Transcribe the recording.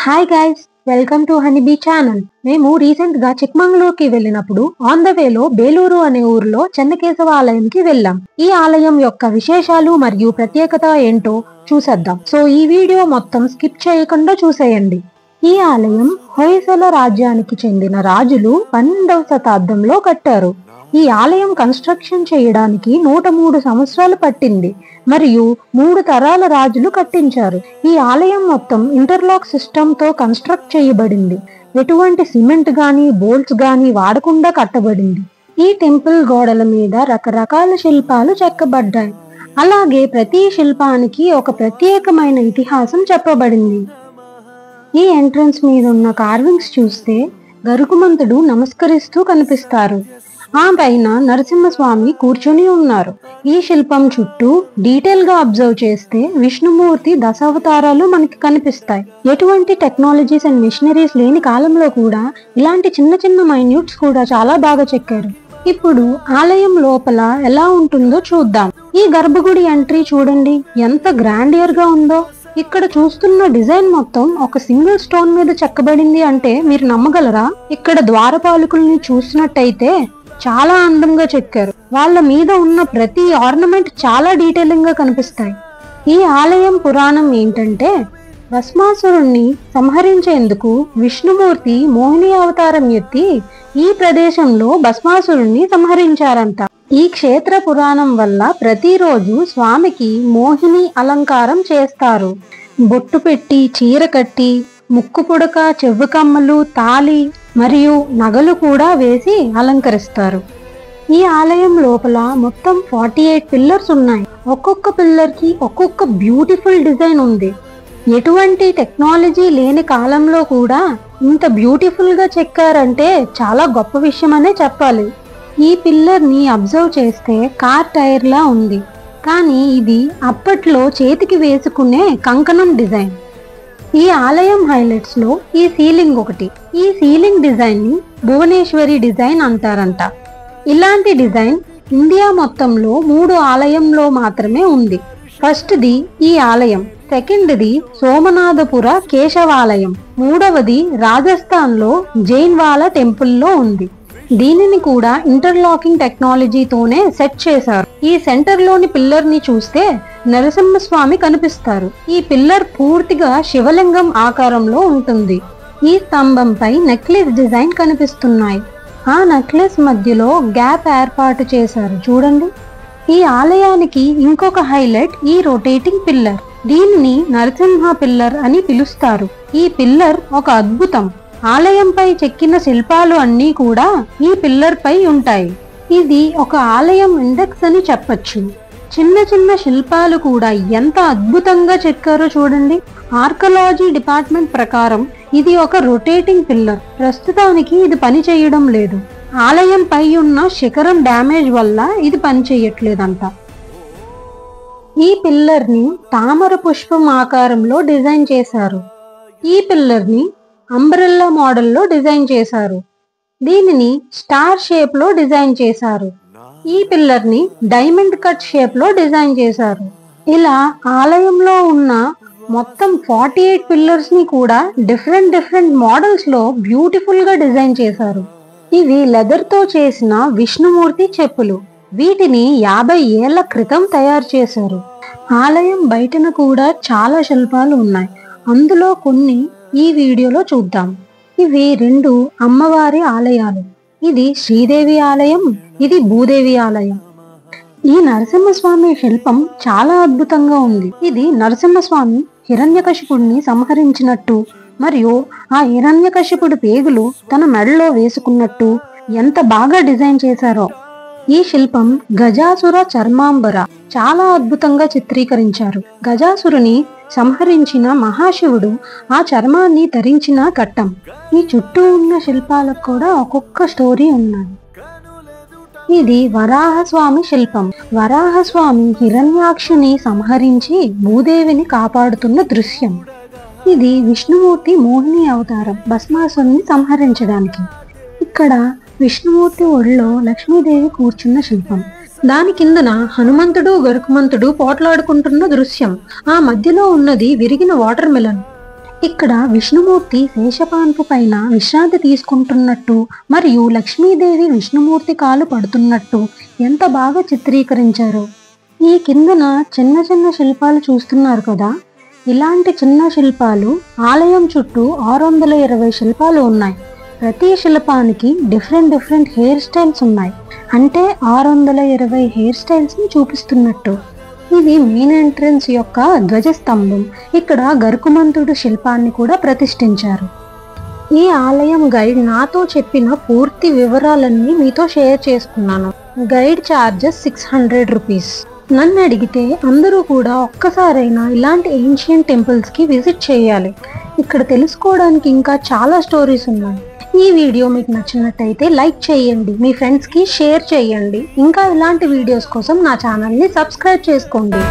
Hi guys, welcome to honeybee channel. మేము recent గా చిక్మంగళూరుకి వెళ్ళినప్పుడు ఆన్ ద వేలో బేలూరు అనే ఊరిలో చెన్నకేశవ ఆలయంకి వెళ్ళాం. ఈ ఆలయం యొక్క విశేషాలు మరియు ప్రత్యేకత ఏంటో చూసేద్దాం. సో ఈ వీడియో మొత్తం స్కిప్ చేయకుండా చూసేయండి. ఈ ఆలయం హొయసల రాజ్యానికి చెందిన రాజులు 12వ శతాబ్దంలో కట్టారు. ఈ ఆలయం కన్స్ట్రక్షన్ చేయడానికి 103 సంవత్సరాలు పట్టింది మరియు 3 తరాల రాజులు కట్టించారు. ఈ ఆలయం మొత్తం ఇంటర్లాక్ సిస్టమ్ తో కన్స్ట్రక్ట్ చేయబడింది. ఎటువంటి సిమెంట్ గాని బోల్ట్స్ గాని వాడకుండా కట్టబడింది. ఈ టెంపుల్ గోడల మీద రకరకాల శిల్పాలు చెక్కబడ్డాయి. అలాగే ప్రతి శిల్పానికి ఒక ప్రత్యేకమైన ఇతిహాసం చెప్పబడింది. ఈ ఎంట్రన్స్ మీద ఉన్న కార్వింగ్స్ చూస్తే గరుకుమంతుడు నమస్కరిస్తూ కనిపిస్తారు. ఆ పైన నరసింహస్వామి కూర్చొని ఉన్నారు. ఈ శిల్పం చుట్టూ డీటెయిల్ గా అబ్జర్వ్ చేస్తే విష్ణుమూర్తి దశావతారాలు మనకి కనిపిస్తాయి. ఎటువంటి టెక్నాలజీస్ అండ్ మిషనరీస్ లేని కాలంలో కూడా ఇలాంటి చిన్న చిన్న మైన్యూట్స్ కూడా చాలా బాగా చెక్కారు. ఇప్పుడు ఆలయం లోపల ఎలా ఉంటుందో చూద్దాం. ఈ గర్భగుడి ఎంట్రీ చూడండి ఎంత గ్రాండియర్ గా ఉందో. ఇక్కడ చూస్తున్న డిజైన్ మొత్తం ఒక సింగిల్ స్టోన్ మీద చెక్కబడింది అంటే మీరు నమ్మగలరా? ఇక్కడ ద్వారపాలకుల్ని చూసినట్టయితే చాలా అందంగా చెక్కారు. వాళ్ళ మీద ఉన్న ప్రతి ఆర్నమెంట్ చాలా డీటెయిలింగ్ గా కనిపిస్తాయి. ఈ ఆలయం పురాణం ఏంటంటే భస్మాసురుణ్ణి సంహరించేందుకు విష్ణుమూర్తి మోహిని అవతారం ఎత్తి ఈ ప్రదేశంలో భస్మాసురుణ్ణి సంహరించారంట. ఈ క్షేత్ర పురాణం వల్ల ప్రతిరోజు స్వామికి మోహిని అలంకారం చేస్తారు. బొట్టు పెట్టి, చీర కట్టి, ముక్కు పుడక, చెవు కమ్మలు, తాళి మరియు నగలు కూడా వేసి అలంకరిస్తారు. ఈ ఆలయం లోపల మొత్తం 48 పిల్లర్స్ ఉన్నాయి. ఒక్కొక్క పిల్లర్ కి ఒక్కొక్క బ్యూటిఫుల్ డిజైన్ ఉంది. ఎటువంటి టెక్నాలజీ లేని కాలంలో కూడా ఇంత బ్యూటిఫుల్ గా చెక్కారంటే చాలా గొప్ప విషయం అనే చెప్పాలి. ఈ పిల్లర్ ని అబ్జర్వ్ చేస్తే కార్ టైర్ లా ఉంది, కానీ ఇది అప్పట్లో చేతికి వేసుకునే కంకణం డిజైన్. ఈ ఆలయం హైలైట్స్ లో ఈ సీలింగ్ ఒకటి. ఈ సీలింగ్ డిజైన్ ని భువనేశ్వరి డిజైన్ అంటారంట. ఇలాంటి డిజైన్ ఇండియా మొత్తంలో 3 ఆలయంలో మాత్రమే ఉంది. ఫస్ట్ ది ఈ ఆలయం, సెకండ్ ది సోమనాథపుర కేశవాలయం, మూడవది రాజస్థాన్ లో జైన్వాలా టెంపుల్ లో ఉంది. దీనిని కూడా ఇంటర్లాకింగ్ టెక్నాలజీతోనే సెట్ చేశారు. ఈ సెంటర్ లోని పిల్లర్ ని చూస్తే నరసింహస్వామి కనిపిస్తారు. ఈ పిల్లర్ పూర్తిగా శివలింగం ఆకారంలో ఉంటుంది. ఈ స్తంభంపై నెక్లెస్ డిజైన్ కనిపిస్తున్నాయి. ఆ నెక్లెస్ మధ్యలో గ్యాప్ ఏర్పాటు చేశారు చూడండి. ఈ ఆలయానికి ఇంకొక హైలైట్ ఈ రొటేటింగ్ పిల్లర్. దీనిని నరసింహ పిల్లర్ అని పిలుస్తారు. ఈ పిల్లర్ ఒక అద్భుతం. ఆలయంపై చెక్కిన శిల్పాలు అన్నీ కూడా ఈ పిల్లర్ పై ఉంటాయి. ఇది ఒక ఆలయం ఇండెక్స్ అని చెప్పచ్చు. చిన్న చిన్న శిల్పాలు కూడా ఎంత అద్భుతంగా చెక్కారో చూడండి. ఆర్కియాలజీ డిపార్ట్మెంట్ ప్రకారం ఇది ఒక రొటేటింగ్ పిల్లర్. ప్రస్తుతానికి ఇది పని చేయడం లేదు. ఆలయం పై ఉన్న శిఖరం డ్యామేజ్ వల్ల ఇది పని చేయట్లేదంట. ఈ పిల్లర్ ని తామర పుష్పం ఆకారంలో డిజైన్ చేశారు. ఈ పిల్లర్ ని అంబ్రెల్లా మోడల్లో డిజైన్ చేశారు. దీనిని స్టార్ షేప్ లో డిజైన్ చేశారు. ఈ పిల్లర్ ని డైమండ్ కట్ షేప్ లో డిజైన్ చేశారు. ఇలా ఆలయంలో ఉన్న మొత్తం 48 పిల్లర్స్ ని కూడా డిఫరెంట్ మోడల్స్ లో బ్యూటిఫుల్ గా డిజైన్ చేశారు. ఇవి లెదర్ తో చేసిన విష్ణుమూర్తి చెప్పులు. వీటిని 50 ఏళ్ల క్రితం తయారు చేశారు. ఆలయం బయటన కూడా చాలా శిల్పాలు ఉన్నాయి. అందులో కొన్ని ఈ వీడియోలో చూద్దాం. ఇవి 2 అమ్మవారి ఆలయాలు. ఇది శ్రీదేవి ఆలయం, ఇది భూదేవి ఆలయం. ఈ నరసింహస్వామి శిల్పం చాలా అద్భుతంగా ఉంది. ఇది నరసింహస్వామి హిరణ్యకశిపుడిని సంహరించినట్టు మరియు ఆ హిరణ్యకశిపుడి పేగులు తన మెడలో వేసుకున్నట్టు ఎంత బాగా డిజైన్ చేశారో. ఈ శిల్పం గజాసుర చర్మాంబర చాలా అద్భుతంగా చిత్రీకరించారు. గజాసురుని సంహరించిన మహాశివుడు ఆ చర్మాన్ని ధరించిన ఘట్టం. ఈ చుట్టూ ఉన్న శిల్పాలకు కూడా ఒక్కొక్క స్టోరీ ఉన్నాయి. ఇది వరాహస్వామి శిల్పం. వరాహస్వామి హిరణ్యాక్షుని సంహరించి భూదేవిని కాపాడుతున్న దృశ్యం. ఇది విష్ణుమూర్తి మోహిని అవతారం భస్మాసురుని సంహరించడానికి. ఇక్కడ విష్ణుమూర్తి ఒడిలో లక్ష్మీదేవి కూర్చున్న శిల్పం. దాని కిందన హనుమంతుడు గరుకుమంతుడు పోట్లాడుకుంటున్న దృశ్యం. ఆ మధ్యలో ఉన్నది విరిగిన వాటర్ మెలన్. ఇక్కడ విష్ణుమూర్తి శేషపాన్పు పైన విశ్రాంతి తీసుకుంటున్నట్టు మరియు లక్ష్మీదేవి విష్ణుమూర్తి కాలు పడుతున్నట్టు ఎంత బాగా చిత్రీకరించారు. ఈ కిందన చిన్న చిన్న శిల్పాలు చూస్తున్నారు కదా, ఇలాంటి చిన్న శిల్పాలు ఆలయం చుట్టూ 620 శిల్పాలు ఉన్నాయి. ప్రతి శిల్పానికి డిఫరెంట్ హెయిర్ స్టైల్స్ ఉన్నాయి. అంటే 620 హెయిర్ స్టైల్స్ ని చూపిస్తున్నట్టు. ఇది మెయిన్ ఎంట్రన్స్ యొక్క ధ్వజస్తంభం. ఇక్కడ గరుకుమంతుడు శిల్పాన్ని కూడా ప్రతిష్ఠించారు. ఈ ఆలయం గైడ్ నాతో చెప్పిన పూర్తి వివరాలన్నీ మీతో షేర్ చేసుకున్నాను. Guide charges 600 rupees. నన్ను అడిగితే అందరూ కూడా ఒక్కసారైనా ఇలాంటి ఏన్షియంట్ టెంపుల్స్ కి విజిట్ చేయాలి. ఇక్కడ తెలుసుకోవడానికి ఇంకా చాలా స్టోరీస్ ఉన్నాయి. ఈ వీడియో మీకు నచ్చినట్టయితే లైక్ చేయండి, మీ ఫ్రెండ్స్ కి షేర్ చేయండి. ఇంకా ఇలాంటి వీడియోస్ కోసం నా ఛానల్ ని సబ్స్క్రైబ్ చేసుకోండి.